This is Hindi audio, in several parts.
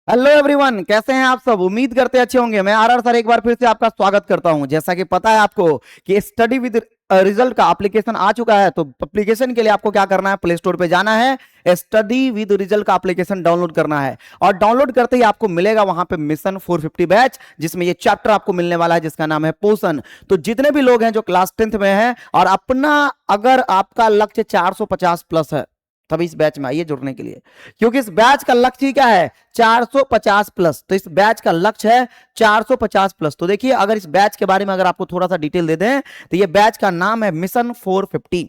हेलो एवरीवन, कैसे हैं आप सब। उम्मीद करते अच्छे होंगे। मैं आर सर एक बार फिर से आपका स्वागत करता हूं। जैसा कि पता है आपको कि स्टडी विद रिजल्ट का एप्लीकेशन आ चुका है। तो एप्लीकेशन के लिए आपको क्या करना है, प्ले स्टोर पे जाना है, स्टडी विद रिजल्ट का एप्लीकेशन डाउनलोड करना है और डाउनलोड करते ही आपको मिलेगा वहां पे मिशन 450 बैच, जिसमें ये चैप्टर आपको मिलने वाला है जिसका नाम है पोषण। तो जितने भी लोग हैं जो क्लास 10th में हैं और अपना अगर आपका लक्ष्य 450 प्लस है तभी इस बैच में आइए जुड़ने के लिए, क्योंकि इस बैच का लक्ष्य क्या है, 450 प्लस। तो इस बैच का लक्ष्य है 450 प्लस। तो देखिए, अगर इस बैच के बारे में अगर आपको थोड़ा सा डिटेल दे दें तो ये बैच का नाम है मिशन 450।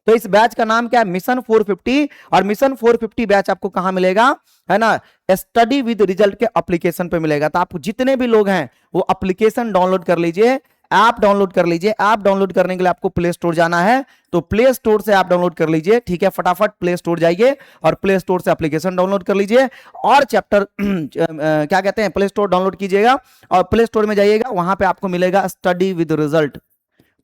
तो इस बैच का नाम क्या है, मिशन 450। और मिशन 450 बैच आपको कहां मिलेगा, है ना, स्टडी विद रिजल्ट के एप्लीकेशन पे मिलेगा। तो आप जितने भी लोग हैं वो एप्लीकेशन डाउनलोड कर लीजिए, ऐप डाउनलोड कर लीजिए। ऐप डाउनलोड करने के लिए आपको प्ले स्टोर जाना है, तो प्ले स्टोर से ऐप डाउनलोड कर लीजिए। ठीक है, फटाफट प्ले स्टोर जाइए और प्ले स्टोर से एप्लीकेशन डाउनलोड कर लीजिए और चैप्टर क्या कहते हैं, प्ले स्टोर डाउनलोड कीजिएगा और प्ले स्टोर में जाइएगा। वहां पे आपको मिलेगा स्टडी विद रिजल्ट।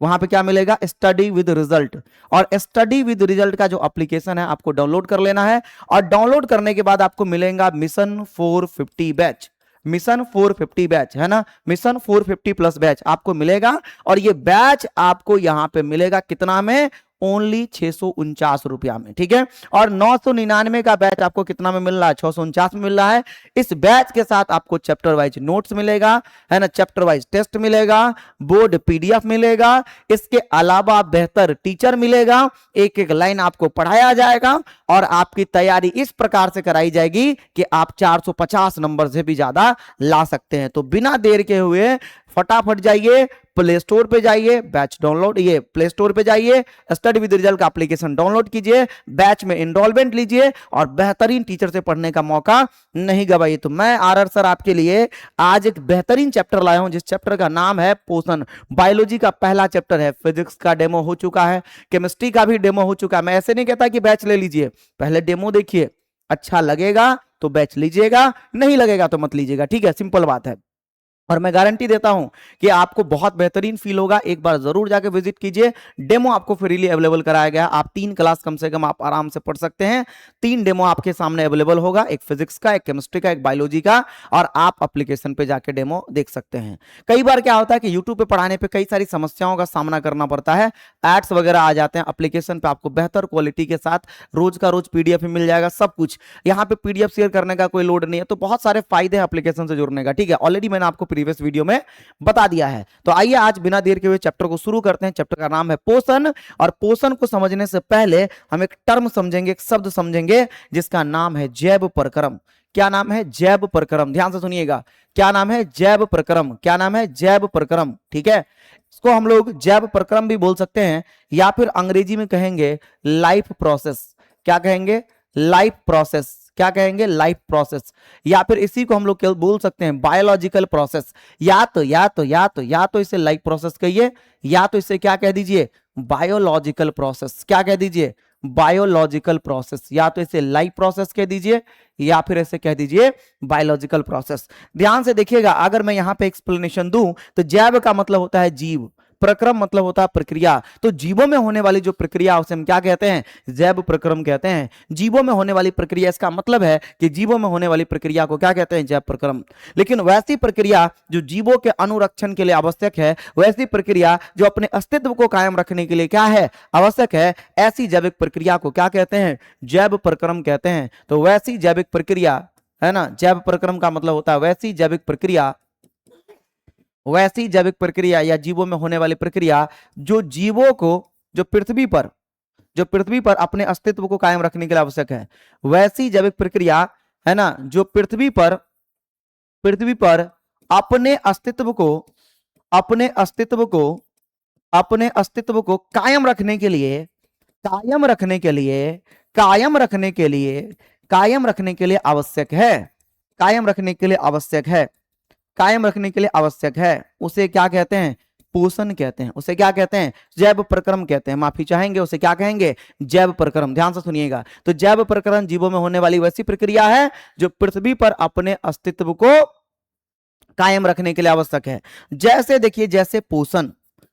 वहां पे क्या मिलेगा, स्टडी विद रिजल्ट। और स्टडी विद रिजल्ट का जो एप्लीकेशन है आपको डाउनलोड कर लेना है और डाउनलोड करने के बाद आपको मिलेगा मिशन 450 बैच। मिशन 450 बैच, है ना, मिशन 450 प्लस बैच आपको मिलेगा। और ये बैच आपको यहां पे मिलेगा कितना में, ओनली 649 रुपया में। ठीक है, और 999 का बैच आपको कितना में मिल रहा है, 649 में मिल रहा है। इस बैच के साथ आपको चैप्टर वाइज नोट्स मिलेगा, है ना, चैप्टर वाइज टेस्ट मिलेगा, बोर्ड पीडीएफ मिलेगा, इसके अलावा बेहतर टीचर मिलेगा, एक एक लाइन आपको पढ़ाया जाएगा और आपकी तैयारी इस प्रकार से कराई जाएगी कि आप 450 नंबर से भी ज्यादा ला सकते हैं। तो बिना देर के हुए फटाफट जाइए, प्ले स्टोर पे जाइए, बैच डाउनलोड, ये प्ले स्टोर पे जाइए, स्टडी विद रिजल्ट का एप्लीकेशन डाउनलोड कीजिए, बैच में एनरोलमेंट लीजिए और बेहतरीन टीचर से पढ़ने का मौका नहीं गवाइए। तो मैं आर सर आपके लिए आज एक बेहतरीन चैप्टर लाया हूं, जिस चैप्टर का नाम है पोषण। बायोलॉजी का पहला चैप्टर है, फिजिक्स का डेमो हो चुका है, केमिस्ट्री का भी डेमो हो चुका है। मैं ऐसे नहीं कहता कि बैच ले लीजिए, पहले डेमो देखिए, अच्छा लगेगा तो बैच लीजिएगा, नहीं लगेगा तो मत लीजिएगा। ठीक है, सिंपल बात है। और मैं गारंटी देता हूं कि आपको बहुत बेहतरीन फील होगा। एक बार जरूर जाके विजिट कीजिए। डेमो आपको फ्रीली अवेलेबल कराया गया। आप 3 क्लास कम से कम आप आराम से पढ़ सकते हैं। 3 डेमो आपके सामने अवेलेबल होगा, एक फिजिक्स का, एक केमिस्ट्री का, एक बायोलॉजी का, और आप एप्लीकेशन पे जाके डेमो देख सकते हैं। कई बार क्या होता है कि यूट्यूब पे पढ़ाने पे कई सारी समस्याओं का सामना करना पड़ता है, एड्स वगैरह आ जाते हैं। एप्लीकेशन पे आपको बेहतर क्वालिटी के साथ रोज का रोज पीडीएफ मिल जाएगा, सब कुछ। यहाँ पे पीडीएफ शेयर करने का कोई लोड नहीं है। तो बहुत सारे फायदे हैं एप्लीकेशन से जुड़ने का। ठीक है, ऑलरेडी मैंने आपको प्रीवियस वीडियो में बता दिया है। तो आइए आज बिना देर के हुए चैप्टर को शुरू करते हैं। चैप्टर का नाम है पोषण। और पोषण को समझने से पहले हम एक टर्म समझेंगे, एक शब्द समझेंगे जिसका नाम है जैव प्रक्रम। क्या नाम है, जैव प्रक्रम। ध्यान से सुनिएगा, क्या नाम है, जैव प्रक्रम। क्या नाम है, जैव प्रक्रम। ठीक है, इसको हम लोग जैव प्रक्रम भी बोल सकते हैं या फिर अंग्रेजी में कहेंगे लाइफ प्रोसेस। क्या कहेंगे, लाइफ प्रोसेस। क्या कहेंगे, लाइफ प्रोसेस। या फिर इसी को हम लोग बोल सकते हैं बायोलॉजिकल प्रोसेस। या तो इसे लाइफ प्रोसेस कहिए, या तो इसे क्या कह दीजिए, बायोलॉजिकल प्रोसेस। क्या कह दीजिए, बायोलॉजिकल प्रोसेस। या तो इसे लाइफ प्रोसेस कह दीजिए या फिर इसे कह दीजिए बायोलॉजिकल प्रोसेस। ध्यान से देखिएगा, अगर मैं यहां पे एक्सप्लेनेशन दूं तो जैव का मतलब होता है जीव, प्रक्रम मतलब होता है प्रक्रिया। तो जीवों में होने वाली जो प्रक्रिया उसे हम क्या कहते हैं, जैव प्रक्रम कहते हैं। जीवों में होने वाली प्रक्रिया, इसका मतलब है कि जीवों में होने वाली प्रक्रिया को क्या कहते हैं, जैव प्रक्रम। लेकिन वैसी प्रक्रिया जो जीवों के अनुरक्षण के लिए आवश्यक है, वैसी प्रक्रिया जो अपने अस्तित्व को कायम रखने के लिए क्या है, आवश्यक है, ऐसी जैविक प्रक्रिया को क्या कहते हैं, जैव प्रक्रम कहते हैं। तो वैसी जैविक प्रक्रिया, है ना, जैव प्रक्रम का मतलब होता है वैसी जैविक प्रक्रिया, वैसी जैविक प्रक्रिया या जीवों में होने वाली प्रक्रिया जो जीवों को, जो पृथ्वी पर अपने अस्तित्व को कायम रखने के लिए आवश्यक है, वैसी जैविक प्रक्रिया, है ना, जो पृथ्वी पर अपने अस्तित्व को, अपने अस्तित्व को, अपने अस्तित्व को कायम रखने के लिए, कायम रखने के लिए, कायम रखने के लिए, कायम रखने के लिए आवश्यक है, कायम रखने के लिए आवश्यक है, कायम रखने के लिए आवश्यक है, उसे क्या कहते हैं, पोषण कहते हैं। उसे क्या कहते हैं, जैव प्रक्रम कहते हैं। माफी चाहेंगे, उसे क्या कहेंगे, जैव प्रक्रम। ध्यान से सुनिएगा, तो जैव प्रक्रम जीवों में होने वाली वैसी प्रक्रिया है जो पृथ्वी पर अपने अस्तित्व को कायम रखने के लिए आवश्यक है। जैसे देखिए, जैसे पोषण,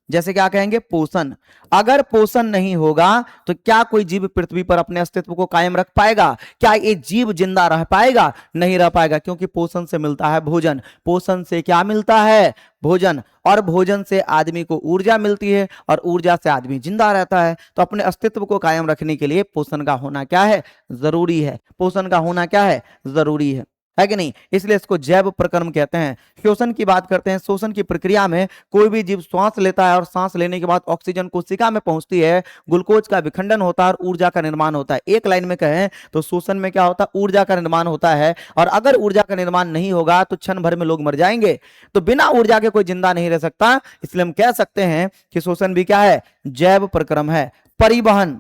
जैसे क्या कहेंगे, पोषण। अगर पोषण नहीं होगा तो क्या कोई जीव पृथ्वी पर अपने अस्तित्व को कायम रख पाएगा? क्या ये जीव जिंदा रह पाएगा? नहीं रह पाएगा, क्योंकि पोषण से मिलता है भोजन। पोषण से क्या मिलता है? भोजन। और भोजन से आदमी को ऊर्जा मिलती है, और ऊर्जा से आदमी जिंदा रहता है। तो अपने अस्तित्व को कायम रखने के लिए पोषण का होना क्या है? जरूरी है। पोषण का होना क्या है? जरूरी है कि नहीं? इसलिए इसको जैव प्रक्रम कहते हैं। श्वसन की बात करते हैं। श्वसन की प्रक्रिया में कोई भी जीव श्वास लेता है, और सांस लेने के बाद ऑक्सीजन कोशिका में पहुंचती है, ग्लूकोज का विखंडन होता है और ऊर्जा का निर्माण होता है। एक लाइन में कहें तो श्वसन में क्या होता है? ऊर्जा का निर्माण होता है। और अगर ऊर्जा का निर्माण नहीं होगा तो क्षण भर में लोग मर जाएंगे। तो बिना ऊर्जा के कोई जिंदा नहीं रह सकता। इसलिए हम कह सकते हैं कि श्वसन भी क्या है? जैव प्रक्रम है। परिवहन।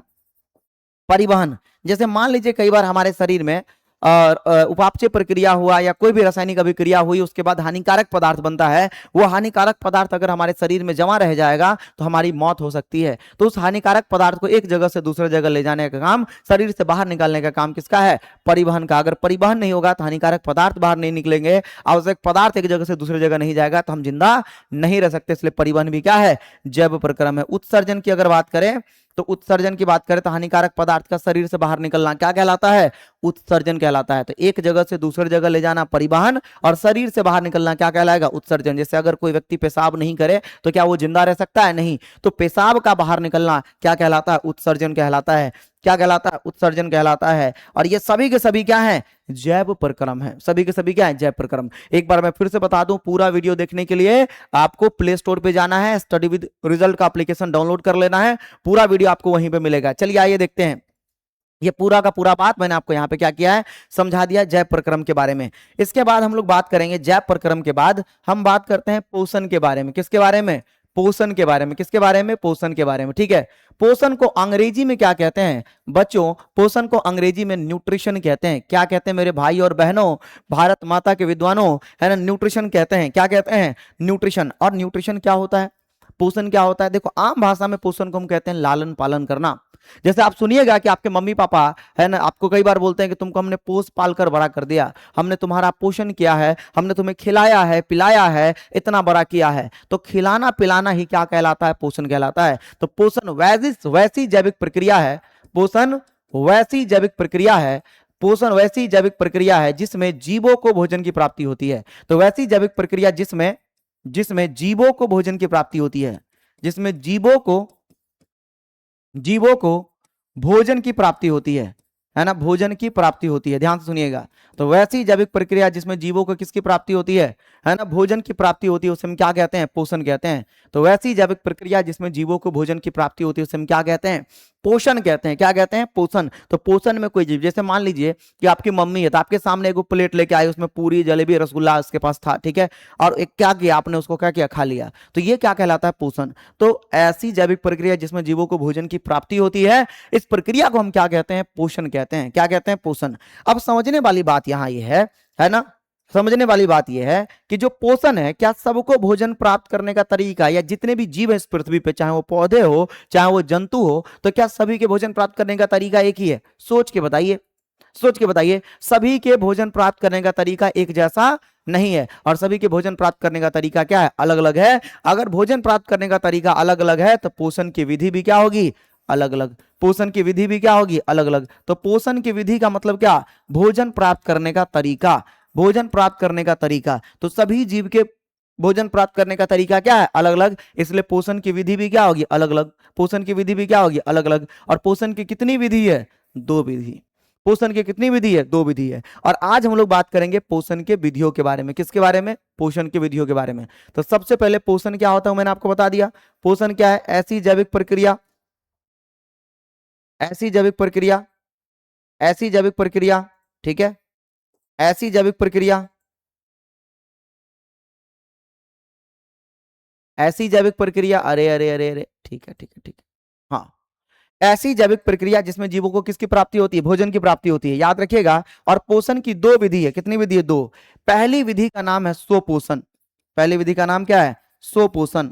परिवहन, जैसे मान लीजिए कई बार हमारे शरीर में उपापचय प्रक्रिया हुआ या कोई भी रासायनिक अभिक्रिया हुई, उसके बाद हानिकारक पदार्थ बनता है। वो हानिकारक पदार्थ अगर हमारे शरीर में जमा रह जाएगा तो हमारी मौत हो सकती है। तो उस हानिकारक पदार्थ को एक जगह से दूसरे जगह ले जाने का काम, शरीर से बाहर निकालने का काम किसका है? परिवहन का। अगर परिवहन नहीं होगा तो हानिकारक पदार्थ बाहर नहीं निकलेंगे, आवश्यक पदार्थ एक जगह से दूसरी जगह नहीं जाएगा, तो हम जिंदा नहीं रह सकते। इसलिए परिवहन भी क्या है? जैव प्रक्रम है। उत्सर्जन की अगर बात करें तो उत्सर्जन की बात करें तो हानिकारक पदार्थ का शरीर से बाहर निकलना क्या कहलाता है? उत्सर्जन कहलाता है। तो एक जगह से दूसरी जगह ले जाना परिवहन, और शरीर से बाहर निकलना क्या कहलाएगा? उत्सर्जन। जैसे अगर कोई व्यक्ति पेशाब नहीं करे तो क्या वो जिंदा रह सकता है? नहीं। तो पेशाब का बाहर निकलना क्या कहलाता है? उत्सर्जन कहलाता है। क्या कहलाता है? उत्सर्जन कहलाता है। और ये सभी के सभी क्या है? जैव प्रक्रम है। सभी के सभी क्या है? जैव प्रक्रम। एक बार मैं फिर से बता दूं, पूरा वीडियो देखने के लिए आपको प्ले स्टोर पे जाना है, स्टडी विद रिजल्ट का एप्लीकेशन डाउनलोड कर लेना है। पूरा वीडियो आपको वहीं पे मिलेगा। चलिए आइए देखते हैं। ये पूरा का पूरा बात मैंने आपको यहाँ पे क्या किया है? समझा दिया जैव प्रक्रम के बारे में। इसके बाद हम लोग बात करेंगे जैव प्रक्रम के बाद हम बात करते हैं पोषण के बारे में। किसके बारे में? पोषण के बारे में। किसके बारे में? पोषण के बारे में। ठीक है। पोषण को अंग्रेजी में क्या कहते हैं बच्चों? पोषण को अंग्रेजी में न्यूट्रिशन कहते हैं। क्या कहते हैं मेरे भाई और बहनों, भारत माता के विद्वानों, है ना? न्यूट्रिशन कहते हैं। क्या कहते हैं? न्यूट्रिशन। और न्यूट्रिशन क्या होता है? पोषण क्या होता है? देखो, आम भाषा में पोषण को हम कहते हैं लालन पालन करना। जैसे आप सुनिएगा कि आपके मम्मी पापा, है ना, आपको कई बार बोलते हैं कि तुमको हमने पोस पाल कर बड़ा कर दिया, हमने तुम्हारा पोषण किया है, हमने तुम्हें खिलाया है, पिलाया है, इतना बड़ा किया है। तो खिलाना पिलाना ही क्या कहलाता है? पोषण कहलाता है। तो पोषण वैसी जैविक प्रक्रिया है। पोषण वैसी जैविक प्रक्रिया है। पोषण वैसी जैविक प्रक्रिया है जिसमें जीवों को भोजन की प्राप्ति होती है। तो वैसी जैविक प्रक्रिया जिसमें जिसमें जीवों को भोजन की प्राप्ति होती है, जिसमें जीवों को भोजन की प्राप्ति होती है ना? भोजन की प्राप्ति होती है। ध्यान से सुनिएगा। तो वैसी जैविक प्रक्रिया जिसमें जीवों को किसकी प्राप्ति होती है ना? भोजन की प्राप्ति होती है, उसे हम क्या कहते हैं? पोषण कहते हैं। तो वैसी जैविक प्रक्रिया जिसमें जीवों को भोजन की प्राप्ति होती है उसे हम क्या कहते हैं? पोषण कहते हैं। क्या कहते हैं? पोषण। तो पोषण में कोई जीव, जैसे मान लीजिए कि आपकी मम्मी है, तो आपके सामने एक प्लेट लेके आई, उसमें पूरी जलेबी रसगुल्ला उसके पास था, ठीक है, और एक क्या किया आपने? उसको क्या किया? खा लिया। तो ये क्या कहलाता है? पोषण। तो ऐसी जैविक प्रक्रिया जिसमें जीवों को भोजन की प्राप्ति होती है, इस प्रक्रिया को हम क्या कहते हैं? पोषण कहते हैं। क्या कहते हैं? पोषण। अब समझने वाली बात यहां ये है ना? समझने वाली बात यह है कि जो पोषण है, क्या सबको भोजन प्राप्त करने का तरीका, या जितने भी जीव है इस पृथ्वी पे, चाहे वो पौधे हो चाहे वो जंतु हो, तो क्या सभी के भोजन प्राप्त करने का तरीका एक ही है? सोच के बताइए, सोच के बताइए। सभी के भोजन प्राप्त करने का तरीका एक जैसा नहीं है, और सभी के भोजन प्राप्त करने का तरीका क्या है? अलग अलग है। अगर भोजन प्राप्त करने का तरीका अलग अलग है तो पोषण की विधि भी क्या होगी? अलग अलग। पोषण की विधि भी क्या होगी? अलग अलग। तो पोषण की विधि का मतलब क्या? भोजन प्राप्त करने का तरीका। भोजन प्राप्त करने का तरीका। तो सभी जीव के भोजन प्राप्त करने का तरीका क्या है? अलग अलग। इसलिए पोषण की विधि भी क्या होगी? अलग अलग। पोषण की विधि भी क्या होगी? अलग अलग। और पोषण की कितनी विधि है? 2 विधि। पोषण की कितनी विधि है? 2 विधि है। और आज हम लोग बात करेंगे पोषण के विधियों के बारे में। किसके बारे में? पोषण के विधियों के बारे में। तो सबसे पहले पोषण क्या होता है मैंने आपको बता दिया। पोषण क्या है? ऐसी जैविक प्रक्रिया, ऐसी जैविक प्रक्रिया, ऐसी जैविक प्रक्रिया, ठीक है, ऐसी जैविक प्रक्रिया, ऐसी जैविक प्रक्रिया, अरे अरे अरे अरे, ठीक है ठीक है ठीक है, हाँ, ऐसी जैविक प्रक्रिया जिसमें जीवों को किसकी प्राप्ति होती है? भोजन की प्राप्ति होती है, याद रखिएगा। और पोषण की 2 विधि है। कितनी विधि है? 2। पहली विधि का नाम है स्वपोषण। पहली विधि का नाम क्या है? स्वपोषण।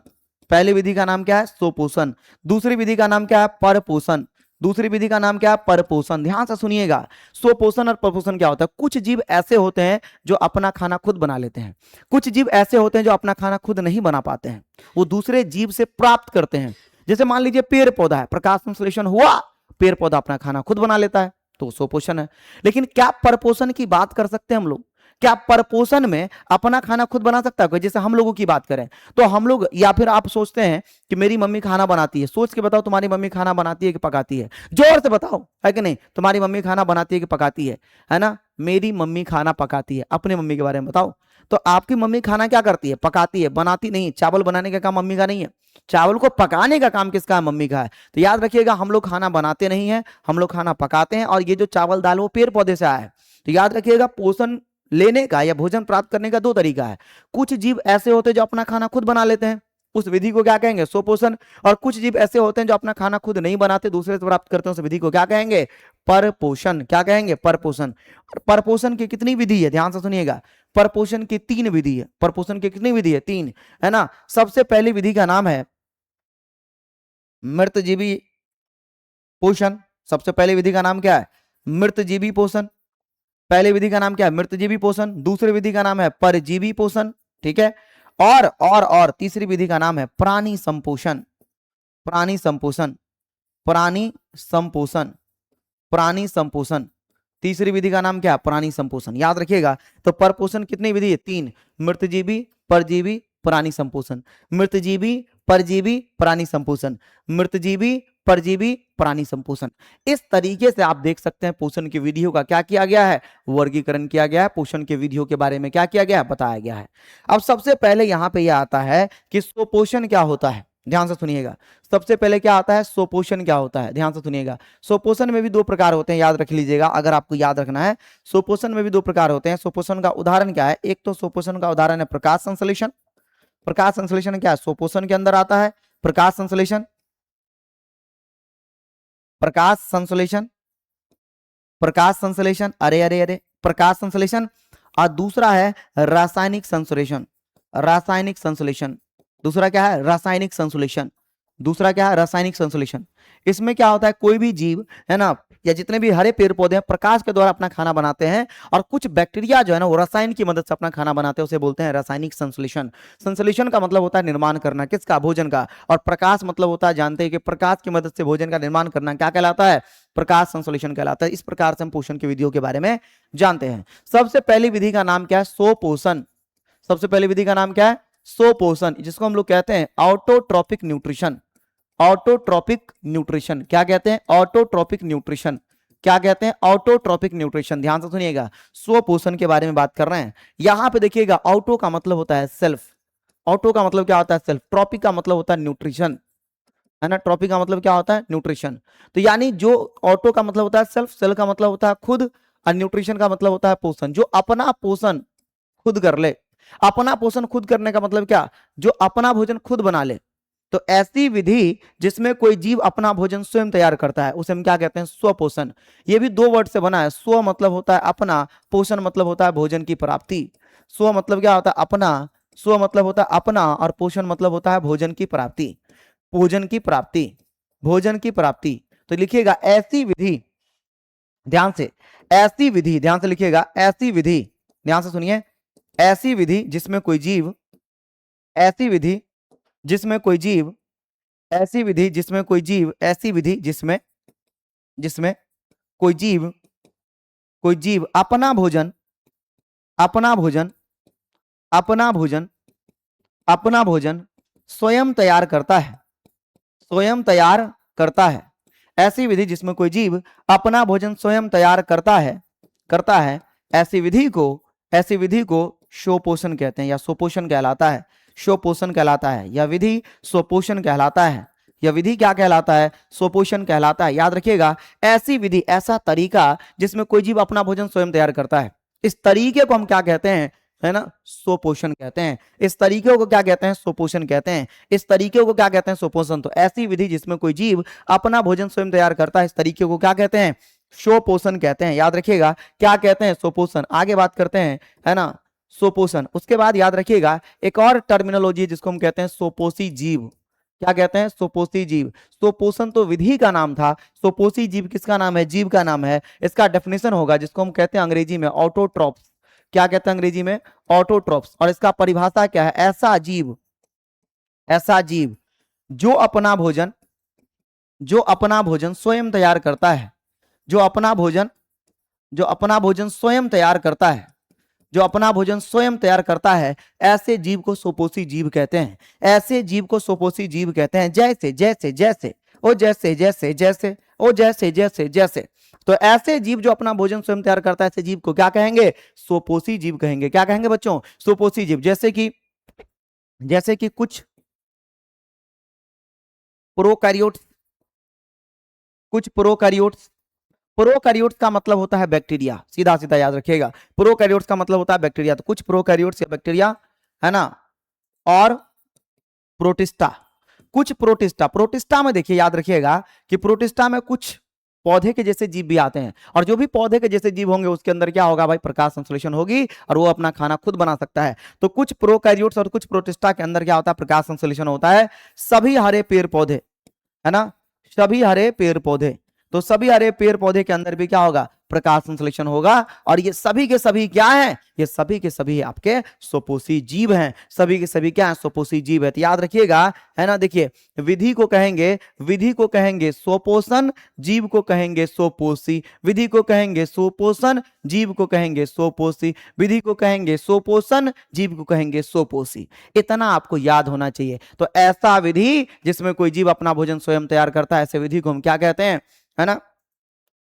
पहली विधि का नाम क्या है? स्वपोषण। दूसरी विधि का नाम क्या है? परपोषण। दूसरी विधि का नाम क्या है? परपोषण। ध्यान से सुनिएगा, स्वपोषण और परपोषण क्या होता है? कुछ जीव ऐसे होते हैं जो अपना खाना खुद बना लेते हैं, कुछ जीव ऐसे होते हैं जो अपना खाना खुद नहीं बना पाते हैं, वो दूसरे जीव से प्राप्त करते हैं। जैसे मान लीजिए पेड़ पौधा है, प्रकाश संश्लेषण हुआ, पेड़ पौधा अपना खाना खुद बना लेता है, तो स्वपोषण है। लेकिन क्या परपोषण की बात कर सकते हैं हम लोग? क्या परपोषण में अपना खाना खुद बना सकता है कोई? जैसे हम लोगों की बात करें तो हम लोग, या फिर आप सोचते हैं कि मेरी मम्मी खाना बनाती है, सोच के बताओ तुम्हारी मम्मी खाना बनाती है कि पकाती है? जोर से बताओ, है कि नहीं? तुम्हारी मम्मी खाना बनाती है कि पकाती है ना? मेरी मम्मी खाना पकाती है। अपने मम्मी के बारे में बताओ। तो आपकी मम्मी खाना क्या करती है? पकाती है, बनाती नहीं। चावल बनाने का काम मम्मी का नहीं है, चावल को पकाने का काम किसका है? मम्मी का है। तो याद रखिएगा, हम लोग खाना बनाते नहीं है, हम लोग खाना पकाते हैं। और ये जो चावल दाल वो पेड़ पौधे से आया है। तो याद रखिएगा, पोषण लेने का या भोजन प्राप्त करने का दो तरीका है। कुछ जीव ऐसे होते हैं जो अपना खाना खुद बना लेते हैं, उस विधि को क्या कहेंगे? स्वपोषण। और कुछ जीव ऐसे होते हैं जो अपना खाना खुद नहीं बनाते, दूसरे से प्राप्त करते हैं, उस विधि को क्या कहेंगे? परपोषण। क्या कहेंगे? परपोषण। परपोषण की कितनी विधि है? ध्यान से सुनिएगा, परपोषण की 3 विधि है। परपोषण की कितनी विधि है? 3, है ना? सबसे पहली विधि का नाम है मृतजीवी पोषण। सबसे पहली विधि का नाम क्या है? मृतजीवी पोषण। पहली विधि का नाम क्या है? मृतजीवी पोषण। दूसरी विधि का नाम है परजीवी पोषण, ठीक है? और तीसरी विधि का नाम है प्राणी संपोषण। प्राणी संपोषण, प्राणी संपोषण, प्राणी संपोषण। तीसरी विधि का नाम क्या है? प्राणी संपोषण। याद रखिएगा, तो परपोषण कितनी विधि है? 3, मृतजीवी, परजीवी, प्राणी संपोषण। मृतजीवी, परजीवी, प्राणी संपोषण। मृतजीवी, परजीवी, प्राणी संपोषण। इस तरीके से आप देख सकते हैं पोषण की विधियों का क्या किया गया है? वर्गीकरण किया गया है। पोषण के विधियों के बारे में क्या किया गया है? बताया गया है। अब सबसे पहले यहां पे यह आता है कि स्वपोषण क्या होता है। ध्यान से सुनिएगा, सबसे पहले क्या आता है? स्वपोषण क्या होता है? ध्यान से सुनिएगा, स्वपोषण में भी 2 प्रकार होते हैं, याद रख लीजिएगा अगर आपको याद रखना है। स्वपोषण में भी 2 प्रकार होते हैं। स्वपोषण का उदाहरण क्या है? एक तो स्वपोषण का उदाहरण है प्रकाश संश्लेषण। प्रकाश संश्लेषण क्या है? स्वपोषण के अंदर आता है। प्रकाश संश्लेषण, प्रकाश संश्लेषण, प्रकाश संश्लेषण, अरे अरे अरे, प्रकाश संश्लेषण। और दूसरा है रासायनिक संश्लेषण। रासायनिक संश्लेषण, दूसरा क्या है? रासायनिक संश्लेषण। दूसरा क्या है? रासायनिक संश्लेषण। इसमें क्या होता है? कोई भी जीव, है ना, या जितने भी हरे पेड़ पौधे हैं, प्रकाश के द्वारा अपना खाना बनाते हैं। और कुछ बैक्टीरिया जो है ना, वो रसायन की मदद से अपना खाना बनाते हैं, उसे बोलते हैं रासायनिक संश्लेषण। संश्लेषण का मतलब होता है निर्माण करना, किसका? भोजन का। और प्रकाश मतलब होता है, जानते हैं कि प्रकाश की मदद से भोजन का निर्माण करना क्या कहलाता है? प्रकाश संश्लेषण कहलाता है। इस प्रकार से हम पोषण की विधियों के बारे में जानते हैं। सबसे पहली विधि का नाम क्या है? स्वपोषण। सबसे पहली विधि का नाम क्या है? स्वपोषण, जिसको हम लोग कहते हैं ऑटोट्रॉपिक न्यूट्रिशन। ऑटोट्रॉपिक न्यूट्रिशन क्या कहते हैं? Autotrophic nutrition. क्या कहते हैं? Autotrophic nutrition. ध्यान से सुनिएगा, स्वपोषण के बारे में बात कर रहे हैं। यहां पे देखिएगा, ऑटो का मतलब होता है सेल्फ। ऑटो का मतलब क्या होता है? सेल्फ। ट्रॉपिक का मतलब होता है न्यूट्रिशन, है ना? ट्रॉपिक का मतलब क्या होता है? न्यूट्रिशन। तो यानी जो ऑटो का मतलब होता है सेल्फ, सेल का मतलब होता है खुद, और न्यूट्रिशन का मतलब होता है पोषण। जो अपना पोषण खुद कर ले। अपना पोषण खुद करने का मतलब क्या? जो अपना भोजन खुद बना ले। तो ऐसी विधि जिसमें कोई जीव अपना भोजन स्वयं तैयार करता है, उसे हम क्या कहते हैं? स्वपोषण। ये भी 2 वर्ड से बना है। स्व मतलब होता है अपना, पोषण मतलब होता है भोजन की प्राप्ति। स्व मतलब क्या होता है? अपना। स्व मतलब होता है अपना, और पोषण मतलब होता है भोजन की प्राप्ति। भोजन की प्राप्ति, भोजन की प्राप्ति। तो लिखिएगा ऐसी विधि, ध्यान से, ऐसी विधि, ध्यान से लिखिएगा, ऐसी विधि, ध्यान से सुनिए, ऐसी विधि जिसमें कोई जीव, ऐसी विधि जिसमें कोई जीव, ऐसी विधि जिसमें कोई जीव, ऐसी विधि जिसमें, जिसमें कोई जीव, कोई जीव अपना भोजन, अपना भोजन, अपना भोजन, अपना भोजन स्वयं तैयार करता है। स्वयं तैयार करता है। ऐसी विधि जिसमें कोई जीव अपना भोजन स्वयं तैयार करता है, करता है, ऐसी विधि को, ऐसी विधि को स्वपोषण कहते हैं, या स्वपोषण कहलाता है। स्वपोषण कहलाता है। यह विधि स्वपोषण कहलाता है। यह विधि क्या कहलाता है? स्वपोषण कहलाता है। याद रखिएगा, ऐसी विधि, ऐसा तरीका जिसमें कोई जीव अपना भोजन स्वयं तैयार करता है, इस तरीके को हम क्या कहते हैं? है ना, स्वपोषण कहते हैं। इस तरीके को क्या कहते हैं? स्वपोषण कहते हैं। इस तरीके को क्या कहते हैं? स्वपोषण। तो ऐसी विधि जिसमें कोई जीव अपना भोजन स्वयं तैयार करता है, इस तरीके को क्या कहते हैं? स्वपोषण कहते हैं। याद रखिएगा, क्या कहते हैं? स्वपोषण। आगे बात करते हैं, है ना, स्वपोषण। उसके बाद याद रखिएगा एक और टर्मिनोलॉजी है जिसको हम कहते हैं स्वपोषी जीव। क्या कहते हैं? सुपोषी जीव। सुपोषण तो विधि का नाम था, सुपोषी जीव किसका नाम है? जीव का नाम है। इसका डेफिनेशन होगा जिसको हम कहते हैं अंग्रेजी में ऑटोट्रॉप्स। क्या कहते हैं अंग्रेजी में? ऑटोट्रॉप्स। और इसका परिभाषा क्या है? ऐसा जीव, ऐसा जीव जो अपना भोजन, जो अपना भोजन स्वयं तैयार करता है, जो अपना भोजन, जो अपना भोजन स्वयं तैयार करता है, जो अपना भोजन स्वयं तैयार करता है, ऐसे जीव को सुपोषी जीव कहते हैं। ऐसे जीव को सुपोषी जीव कहते हैं। जैसे जैसे जैसे ओ जैसे जैसे जैसे ओ जैसे जैसे जैसे, तो ऐसे जीव जो अपना भोजन स्वयं तैयार करता है, ऐसे जीव को क्या कहेंगे? सुपोषी जीव कहेंगे। क्या कहेंगे बच्चों? सुपोषी जीव। जैसे कि कुछ प्रोकैरियोट्स, कुछ प्रोकैरियोट्स, प्रोकैरियोट्स का मतलब होता है बैक्टीरिया, सीधा सीधा याद रखिएगा। प्रोकैरियोट्स का मतलब होता है बैक्टीरिया, तो कुछ प्रोकैरियोट्स या बैक्टीरिया है ना, और प्रोटिस्टा, कुछ प्रोटिस्टा। प्रोटिस्टा में देखिए याद रखिएगा कि प्रोटिस्टा में कुछ पौधे के जैसे जीव भी आते हैं, और जो भी पौधे के जैसे जीव होंगे उसके अंदर क्या होगा भाई? प्रकाश संश्लेषण होगी, और वो अपना खाना खुद बना सकता है। तो कुछ प्रोकैरियोट्स और कुछ प्रोटिस्टा के अंदर क्या होता है? प्रकाश संश्लेषण होता है। सभी हरे पेड़ पौधे, है ना, सभी हरे पेड़ पौधे, तो सभी हरे पेड़ पौधे के अंदर भी क्या होगा? प्रकाश संश्लेषण होगा। और ये सभी के सभी क्या हैं? ये सभी के सभी आपके सुपोषी जीव हैं। सभी के सभी क्या हैं? सुपोषी जीव है। तो याद रखिएगा, है ना। देखिए, विधि को कहेंगे, विधि को कहेंगे सुपोषण, जीव को कहेंगे सुपोषी। विधि को कहेंगे सुपोषण, जीव को कहेंगे सुपोषी। विधि को कहेंगे सुपोषण, जीव को कहेंगे सुपोषी। इतना आपको याद होना चाहिए। तो ऐसा विधि जिसमें कोई जीव अपना भोजन स्वयं तैयार करता है, ऐसे विधि को हम क्या कहते हैं? है ना,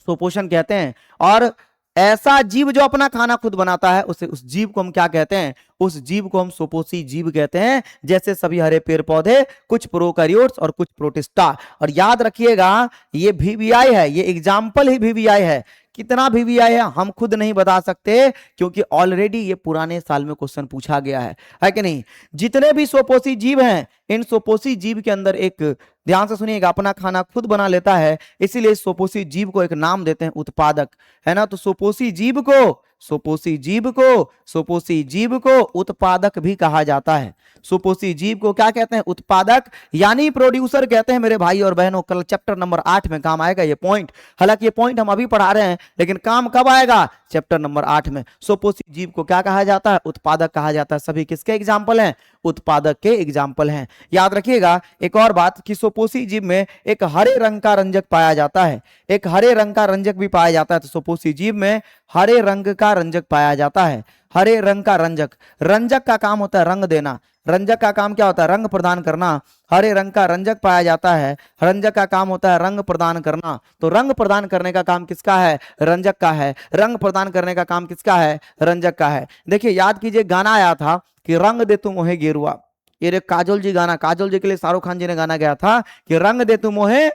सुपोषण कहते हैं। और ऐसा जीव जो अपना खाना खुद बनाता है, उसे, उस जीव को हम क्या कहते हैं? उस जीव को हम सुपोषी जीव कहते हैं। जैसे सभी हरे पेड़ पौधे, कुछ प्रोकैरियोट्स और कुछ प्रोटिस्टा। और याद रखिएगा, ये वीवीआई है, ये एग्जाम्पल ही वीवीआई है। कितना वीवीआई है हम खुद नहीं बता सकते, क्योंकि ऑलरेडी ये पुराने साल में क्वेश्चन पूछा गया है कि नहीं। जितने भी सुपोषी जीव हैं, इन सुपोषी जीव के अंदर एक, ध्यान से सुनिएगा, अपना खाना खुद बना लेता है, इसीलिए सुपोषी जीव को एक नाम देते हैं उत्पादक, है ना। तो सुपोषी जीव को, सुपोषी जीव को, सुपोषी जीव को उत्पादक भी कहा जाता है। सुपोषी जीव को क्या कहते हैं? उत्पादक, यानी प्रोड्यूसर कहते हैं मेरे भाई और बहनों। कल चैप्टर नंबर 8 में काम आएगा ये पॉइंट। हालांकि ये पॉइंट हम अभी पढ़ा रहे हैं, लेकिन काम कब आएगा? चैप्टर नंबर 8 में। सुपोषी जीव को क्या कहा जाता है? उत्पादक कहा जाता है। सभी किसके एग्जाम्पल हैं? उत्पादक के एग्जाम्पल हैं। याद रखिएगा एक और बात कि सुपोषी जीव में एक हरे रंग का रंजक पाया जाता है, एक हरे रंग का रंजक भी पाया जाता है। तो सुपोषी जीव में हरे रंग का रंजक पाया जाता है। हरे रंग का रंजक, रंजक का काम होता है रंग देना, रंजक का काम क्या होता है? रंग प्रदान करना। हरे रंग का रंजक पाया जाता है, रंजक का काम होता है रंग प्रदान करना। तो रंग प्रदान करने का काम किसका है? रंजक का है। रंग प्रदान करने का काम किसका है? रंजक का है। देखिए याद कीजिए, गाना आया था कि रंग दे तू मोहे गेरुआ, ये रे काजोल जी गाना, काजोल जी के लिए शाहरुख खान जी ने गाना गाया था कि रंग दे तू मोहे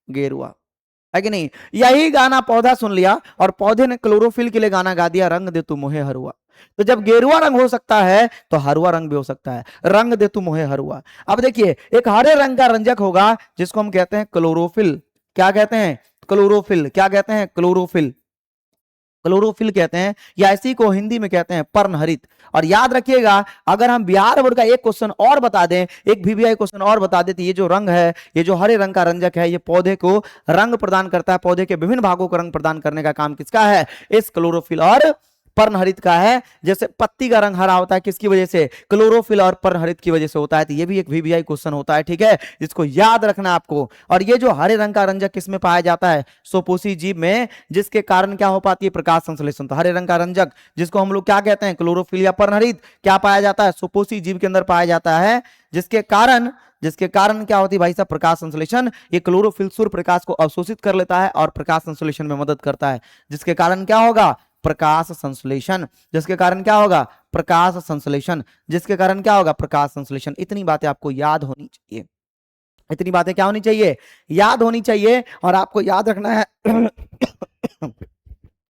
गेरुआ, है कि नहीं। यही गाना पौधा सुन लिया और पौधे ने क्लोरोफिल के लिए गाना गा दिया, रंग दे तू मोहे हरुआ। तो जब गेरुआ रंग हो सकता है तो हरुआ रंग भी हो सकता है, रंग दे तू मोहे हरुआ। अब देखिए, एक हरे रंग का रंजक होगा जिसको हम कहते हैं क्लोरोफिल। क्या कहते हैं? क्लोरोफिल। क्या कहते हैं? क्लोरोफिल, क्लोरोफिल कहते हैं, या इसी को हिंदी में कहते हैं पर्णहरित। और याद रखिएगा, अगर हम बिहार बोर्ड का एक क्वेश्चन और बता दें, एक वीवीआई क्वेश्चन और बता दें, तो ये जो रंग है, ये जो हरे रंग का रंजक है, ये पौधे को रंग प्रदान करता है। पौधे के विभिन्न भागों को रंग प्रदान करने का काम किसका है? इस क्लोरोफिल और पर्णहरित का है। जैसे पत्ती का रंग हरा होता है, किसकी वजह से? क्लोरोफिल और पर्णहरित की वजह से होता है। तो ये भी एक वीवीआई क्वेश्चन होता है, ठीक है, जिसको याद रखना है आपको। और ये जो हरे रंग का रंजक किसमें पाया जाता है? सुपोषी जीव में, जिसके कारण क्या हो पाती है? प्रकाश संश्लेषण। तो हरे रंग का रंजक जिसको हम लोग क्या कहते हैं? क्लोरोफिल या पर्णहरित, क्या पाया जाता है? सुपोषी जीव के अंदर पाया जाता है, जिसके कारण क्या होती है भाई साहब? प्रकाश संश्लेषण। ये क्लोरोफिल सूर्य प्रकाश को अवशोषित कर लेता है और प्रकाश संश्लेषण में मदद करता है, जिसके कारण क्या होगा? प्रकाश संश्लेषण। जिसके कारण क्या होगा? प्रकाश संश्लेषण। जिसके कारण क्या होगा? प्रकाश संश्लेषण। इतनी बातें आपको याद होनी चाहिए, इतनी बातें क्या होनी चाहिए? याद होनी चाहिए। और आपको याद रखना है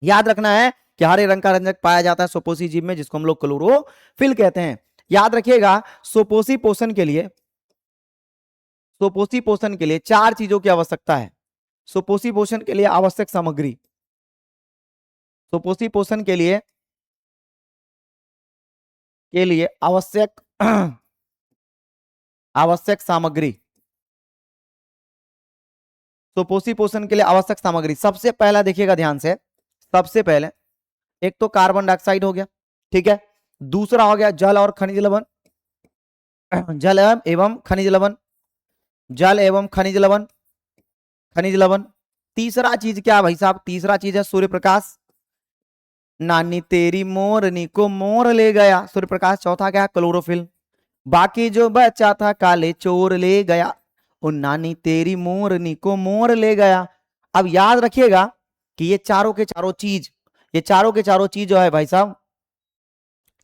याद रखना है कि हरे रंग का रंजक पाया जाता है सुपोषी जीव में, जिसको हम लोग क्लोरोफिल कहते हैं। याद रखिएगा, सुपोषी पोषण के लिए, सुपोषी पोषण के लिए 4 चीजों की आवश्यकता है। सुपोषी पोषण के लिए आवश्यक सामग्री, सुपोषी पोषण के लिए आवश्यक आवश्यक सामग्री, सुपोषी पोषण के लिए आवश्यक सामग्री, सबसे पहला देखिएगा ध्यान से, सबसे पहले एक तो कार्बन डाइऑक्साइड हो गया, ठीक है, दूसरा हो गया जल और खनिज लवण, जल एवं खनिज लवण, जल एवं खनिज लवण, खनिज लवण। तीसरा चीज क्या है भाई साहब, तीसरा चीज है सूर्य प्रकाश, नानी तेरी मोरनी को मोर ले गया, सूर्य प्रकाश। चौथा क्या है, क्लोरोफिल, बाकी जो बचा था काले चोर ले गया, उन नानी तेरी मोरनी को मोर ले गया। अब याद रखिएगा कि ये चारों के चारों चीज, ये चारों के चारों चीज जो है भाई साहब,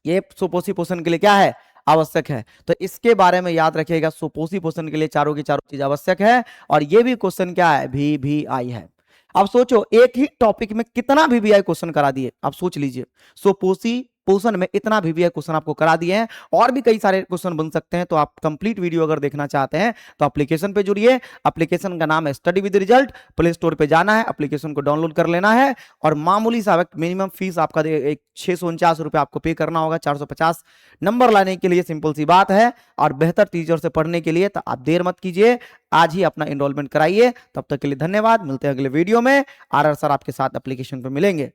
ये सुपोषी पोषण के लिए क्या है, आवश्यक है। तो इसके बारे में याद रखिएगा, सुपोषी पोषण के लिए चारों की चारों चीज आवश्यक है। और ये भी क्वेश्चन क्या है, भी आई है। अब सोचो एक ही टॉपिक में कितना VVI क्वेश्चन करा दिए, आप सोच लीजिए, सुपोषी पोषण में इतना VVI क्वेश्चन आपको करा दिए हैं, और भी कई सारे क्वेश्चन बन सकते हैं। तो आप कंप्लीट वीडियो अगर देखना चाहते हैं तो एप्लीकेशन पे जुड़िए, एप्लीकेशन का नाम है study with result, play store पे जाना है, एप्लीकेशन को डाउनलोड कर लेना है, और मामूली सा मिनिमम फीस आपका 649 रुपए आपको पे करना होगा 450 नंबर लाने के लिए, सिंपल सी बात है। और बेहतर टीचर से पढ़ने के लिए तो आप देर मत कीजिए, आज ही अपना एनरोलमेंट कराइए। तब तक के लिए धन्यवाद, मिलते हैं अगले वीडियो में। RR सर आपके साथ एप्लीकेशन पर मिलेंगे।